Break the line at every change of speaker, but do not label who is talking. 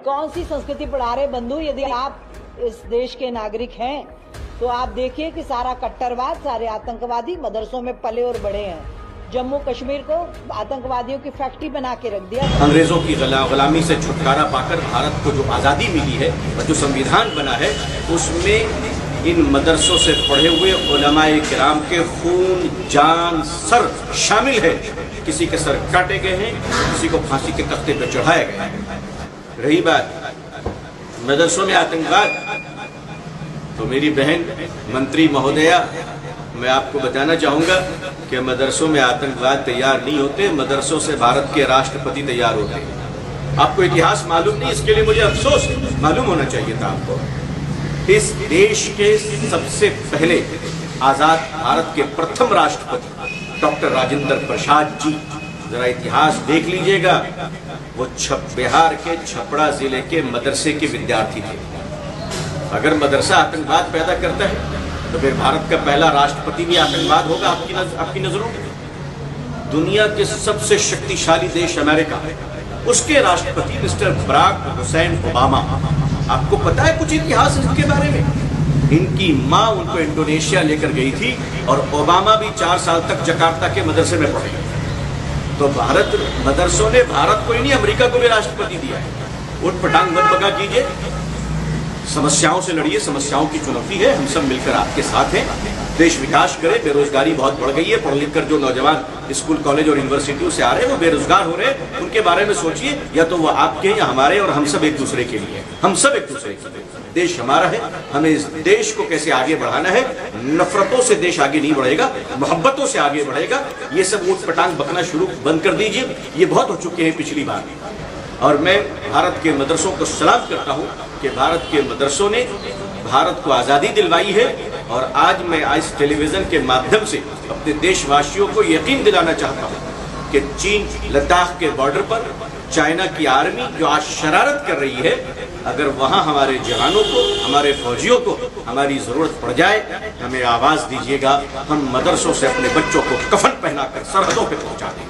कौन सी संस्कृति पढ़ा रहे बंधु? यदि आप इस देश के नागरिक हैं तो आप देखिए कि सारा कट्टरवाद, सारे आतंकवादी मदरसों में पले और बड़े हैं। जम्मू कश्मीर को आतंकवादियों की फैक्ट्री बना के रख दिया।
अंग्रेजों की गुलामी से छुटकारा पाकर भारत को जो आज़ादी मिली है और जो संविधान बना है, उसमें इन मदरसों से पढ़े हुए उलमाए किराम के खून, जान, सर शामिल है। किसी के सर काटे गए हैं, किसी को फांसी के तख्ते पर चढ़ाया गया है। रही बात मदरसों में आतंकवाद, तो मेरी बहन मंत्री महोदया, मैं आपको बताना चाहूँगा कि मदरसों में आतंकवाद तैयार नहीं होते, मदरसों से भारत के राष्ट्रपति तैयार होते हैं। आपको इतिहास मालूम नहीं, इसके लिए मुझे अफसोस मालूम होना चाहिए था आपको। इस देश के सबसे पहले आज़ाद भारत के प्रथम राष्ट्रपति डॉक्टर राजेंद्र प्रसाद जी, जरा इतिहास देख लीजिएगा, वो बिहार के छपरा जिले के मदरसे के विद्यार्थी थे। अगर मदरसा आतंकवाद पैदा करता है तो फिर भारत का पहला राष्ट्रपति भी आतंकवाद होगा आपकी नजरों में। दुनिया के सबसे शक्तिशाली देश अमेरिका, उसके राष्ट्रपति मिस्टर बराक हुसैन ओबामा, आपको पता है कुछ इतिहास इसके बारे में? इनकी माँ उनको इंडोनेशिया लेकर गई थी और ओबामा भी 4 साल तक जकार्ता के मदरसे में पढ़े। तो भारत मदरसों ने भारत को ही नहीं, अमेरिका को भी राष्ट्रपति दिया है। उठ पटांग मत बगा कीजिए, समस्याओं से लड़िए, समस्याओं की चुनौती है, हम सब मिलकर आपके साथ हैं। देश विकास करे, बेरोजगारी बहुत बढ़ गई है, पढ़ लिख कर जो नौजवान स्कूल, कॉलेज और यूनिवर्सिटियों से आ रहे हैं वो बेरोजगार हो रहे हैं, उनके बारे में सोचिए। या तो वो आपके या हमारे, और हम सब एक दूसरे के लिए, हम सब एक दूसरे के लिए। देश हमारा है, हमें इस देश को कैसे आगे बढ़ाना है। नफरतों से देश आगे नहीं बढ़ेगा, मोहब्बतों से आगे बढ़ेगा। ये सब ऊट पटांग बकना बंद कर दीजिए, ये बहुत हो चुके हैं पिछली बार। और मैं भारत के मदरसों को सलाम करता हूँ कि भारत के मदरसों ने भारत को आज़ादी दिलवाई है। और आज मैं इस टेलीविज़न के माध्यम से अपने देशवासियों को यकीन दिलाना चाहता हूँ कि चीन लद्दाख के बॉर्डर पर चाइना की आर्मी जो आज शरारत कर रही है, अगर वहाँ हमारे जवानों को, हमारे फौजियों को हमारी ज़रूरत पड़ जाए, हमें आवाज़ दीजिएगा। हम मदरसों से अपने बच्चों को कफन पहनाकर सरहदों पर पहुँचा देंगे।